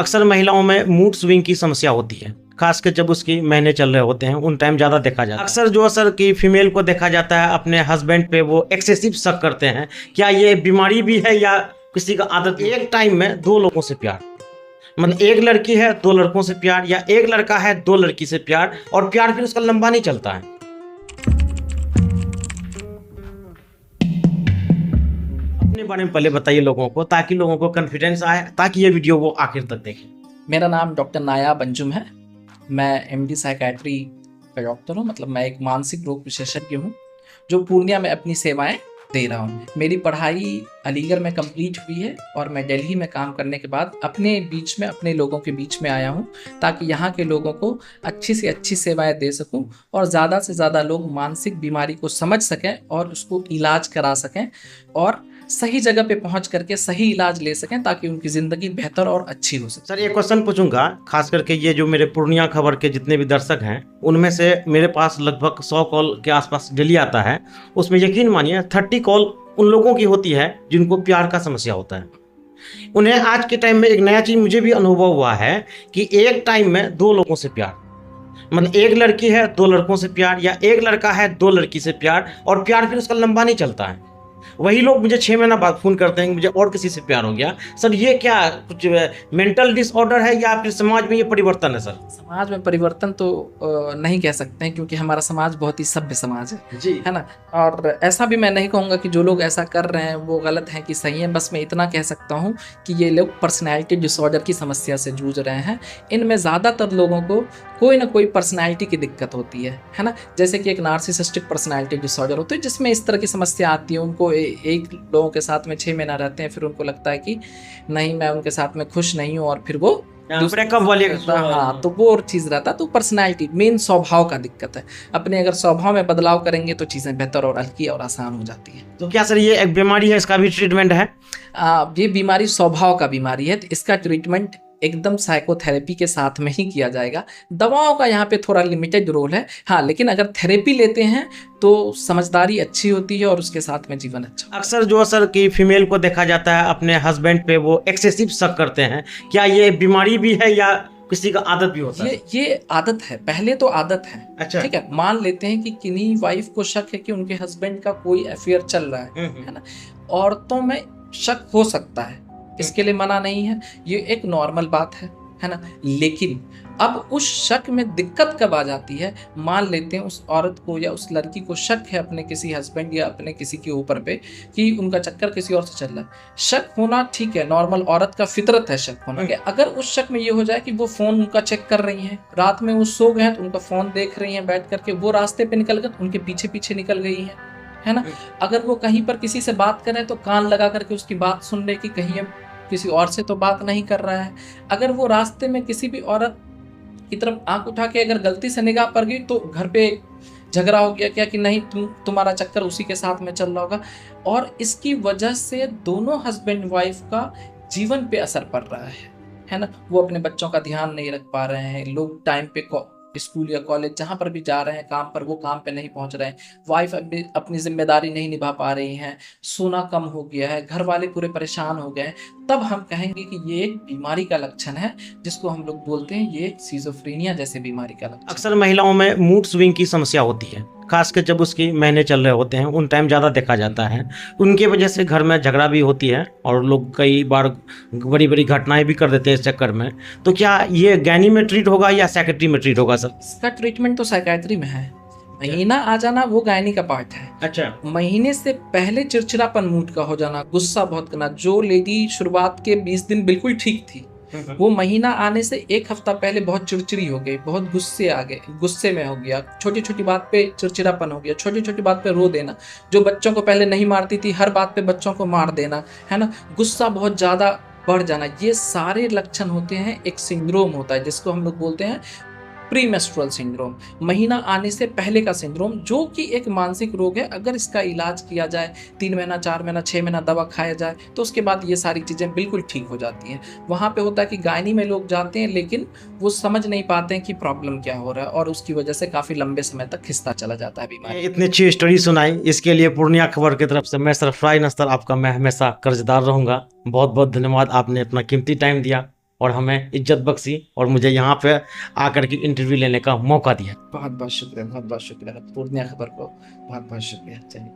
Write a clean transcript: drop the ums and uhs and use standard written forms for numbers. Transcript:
अक्सर महिलाओं में मूड स्विंग की समस्या होती है, खासकर जब उसकी महीने चल रहे होते हैं उन टाइम ज़्यादा देखा जाता है। अक्सर जो असर की फीमेल को देखा जाता है अपने हस्बैंड पे वो एक्सेसिव शक करते हैं। क्या ये बीमारी भी है या किसी का आदत? एक टाइम में दो लोगों से प्यार, मतलब एक लड़की है दो लड़कों से प्यार, या एक लड़का है दो लड़की से प्यार, और प्यार फिर उसका लंबा नहीं चलता है। अपने बारे में पहले बताइए लोगों को, ताकि लोगों को कॉन्फिडेंस आए, ताकि ये वीडियो वो आखिर तक देखें। मेरा नाम डॉक्टर नायाब अंजुम है। मैं एमडी साइकेट्री का डॉक्टर हूँ, मतलब मैं एक मानसिक रोग विशेषज्ञ हूँ जो पूर्णिया में अपनी सेवाएं दे रहा हूँ। मेरी पढ़ाई अलीगढ़ में कंप्लीट हुई है और मैं दिल्ली में काम करने के बाद अपने बीच में अपने लोगों के बीच में आया हूँ ताकि यहाँ के लोगों को अच्छी से अच्छी सेवाएं दे सकूँ और ज़्यादा से ज़्यादा लोग मानसिक बीमारी को समझ सकें और उसको इलाज करा सकें और सही जगह पे पहुंच करके सही इलाज ले सकें ताकि उनकी ज़िंदगी बेहतर और अच्छी हो सके। सर एक क्वेश्चन पूछूंगा, खास करके ये जो मेरे पूर्णिया खबर के जितने भी दर्शक हैं उनमें से मेरे पास लगभग 100 कॉल के आसपास डेली आता है। उसमें यकीन मानिए 30 कॉल उन लोगों की होती है जिनको प्यार का समस्या होता है। उन्हें आज के टाइम में एक नया चीज़ मुझे भी अनुभव हुआ है कि एक टाइम में दो लोगों से प्यार, मतलब एक लड़की है दो लड़कों से प्यार, या एक लड़का है दो लड़की से प्यार, और प्यार फिर उसका लंबा नहीं चलता है। वही लोग मुझे 6 महीना बाद फ़ोन करते हैं कि मुझे और किसी से प्यार हो गया। सर ये क्या कुछ मेंटल डिसऑर्डर है या फिर समाज में ये परिवर्तन है? सर समाज में परिवर्तन तो नहीं कह सकते हैं क्योंकि हमारा समाज बहुत ही सभ्य समाज है ना। और ऐसा भी मैं नहीं कहूँगा कि जो लोग ऐसा कर रहे हैं वो गलत है कि सही है। बस मैं इतना कह सकता हूँ कि ये लोग पर्सनैलिटी डिसऑर्डर की समस्या से जूझ रहे हैं। इनमें ज़्यादातर लोगों को कोई ना कोई पर्सनैलिटी की दिक्कत होती है ना। जैसे कि एक नार्सिसिस्टिक पर्सनैलिटी डिसऑर्डर होती है जिसमें इस तरह की समस्या आती है। उनको एक लोगों के साथ में 6 महीना रहते हैं, फिर उनको लगता है कि नहीं मैं उनके साथ में खुश नहीं हूँ और फिर वो ब्रेकअप वाले। हाँ, तो वो और चीज़ रहता है। तो पर्सनैलिटी मेन स्वभाव का दिक्कत है। अपने अगर स्वभाव में बदलाव करेंगे तो चीज़ें बेहतर और हल्की और आसान हो जाती है। तो क्या सर ये एक बीमारी है, इसका भी ट्रीटमेंट है? ये बीमारी स्वभाव का बीमारी है तो इसका ट्रीटमेंट एकदम साइकोथेरेपी के साथ में ही किया जाएगा। दवाओं का यहाँ पे थोड़ा लिमिटेड रोल है, हाँ, लेकिन अगर थेरेपी लेते हैं तो समझदारी अच्छी होती है और उसके साथ में जीवन अच्छा। अक्सर जो असर की फीमेल को देखा जाता है अपने हस्बैंड पे वो एक्सेसिव शक करते हैं। क्या ये बीमारी भी है या किसी का आदत भी होता है? ये आदत है, पहले तो आदत है। अच्छा, ठीक है, मान लेते हैं कि किन्हीं वाइफ को शक है कि उनके हस्बैंड का कोई अफेयर चल रहा है ना। औरतों में शक हो सकता है, इसके लिए मना नहीं है, ये एक नॉर्मल बात है ना। लेकिन अब उस शक में दिक्कत कब आ जाती है, मान लेते हैं उस औरत को या उस लड़की को शक है अपने किसी हस्बैंड या अपने किसी के ऊपर पे कि उनका चक्कर किसी और से चल रहा है। शक होना ठीक है, नॉर्मल औरत का फितरत है शक होना के। अगर उस शक में ये हो जाए कि वो फ़ोन उनका चेक कर रही हैं, रात में वो सो गए हैं तो उनका फ़ोन देख रही हैं बैठ करके, वो रास्ते पे निकल गए उनके पीछे पीछे निकल गई है ना। अगर वो कहीं पर किसी से बात करें तो कान लगा करके उसकी बात सुन ले कि कहीं किसी और से तो बात नहीं कर रहा है। अगर वो रास्ते में किसी भी औरत की तरफ आंख उठा के अगर गलती से निगाह पड़ गई तो घर पे झगड़ा हो गया क्या कि नहीं तुम्हारा चक्कर उसी के साथ में चल रहा होगा। और इसकी वजह से दोनों हस्बैंड वाइफ का जीवन पे असर पड़ रहा है ना। वो अपने बच्चों का ध्यान नहीं रख पा रहे हैं, लोग टाइम पे स्कूल या कॉलेज जहाँ पर भी जा रहे हैं काम पर, वो काम पे नहीं पहुँच रहे हैं, वाइफ अपनी जिम्मेदारी नहीं निभा पा रही हैं, सोना कम हो गया है, घर वाले पूरे परेशान हो गए, तब हम कहेंगे कि ये एक बीमारी का लक्षण है जिसको हम लोग बोलते हैं ये सिजोफ्रेनिया जैसे बीमारी का लक्षण। अक्सर महिलाओं में मूड स्विंग की समस्या होती है, खासकर जब उसकी महीने चल रहे होते हैं उन टाइम ज़्यादा देखा जाता है। उनके वजह से घर में झगड़ा भी होती है और लोग कई बार बड़ी बड़ी घटनाएं भी कर देते हैं इस चक्कर में। तो क्या ये गैनी में ट्रीट होगा या साइकेट्री में ट्रीट होगा? सर इसका ट्रीटमेंट तो साइकेट्री में है। महीना आ जाना वो गायनी का पार्ट है। अच्छा, महीने से पहले चिड़चिड़ापन मूड का हो जाना, गुस्सा बहुत करना, जो लेडी शुरुआत के 20 दिन बिल्कुल ठीक थी वो महीना आने से एक हफ्ता पहले बहुत चिड़चिड़ी हो गई, बहुत गुस्से में हो गया, छोटी छोटी बात पे चिड़चिड़ापन हो गया, छोटी छोटी बात पे रो देना, जो बच्चों को पहले नहीं मारती थी हर बात पे बच्चों को मार देना, है ना, गुस्सा बहुत ज़्यादा बढ़ जाना, ये सारे लक्षण होते हैं। एक सिंड्रोम होता है जिसको हम लोग बोलते हैं प्रीमेंस्ट्रुअल सिंड्रोम, महीना आने से पहले का सिंड्रोम, जो कि एक मानसिक रोग है। अगर इसका इलाज किया जाए 3 महीना 4 महीना 6 महीना दवा खाया जाए तो उसके बाद ये सारी चीज़ें बिल्कुल ठीक हो जाती हैं। वहाँ पे होता है कि गायनी में लोग जाते हैं लेकिन वो समझ नहीं पाते हैं कि प्रॉब्लम क्या हो रहा है और उसकी वजह से काफ़ी लंबे समय तक खिंचता चला जाता है बीमारी। इतनी अच्छी स्टोरी सुनाई, इसके लिए पूर्णिया खबर की तरफ से मैं सरफराज नस्तर आपका मैं हमेशा कर्जदार रहूँगा। बहुत बहुत धन्यवाद, आपने अपना कीमती टाइम दिया। और हमें इज्जत बख्शी और मुझे यहाँ पे आकर के इंटरव्यू लेने का मौका दिया। बहुत बहुत शुक्रिया, बहुत बहुत शुक्रिया। पूर्णिया खबर को बहुत बहुत शुक्रिया। चलिए।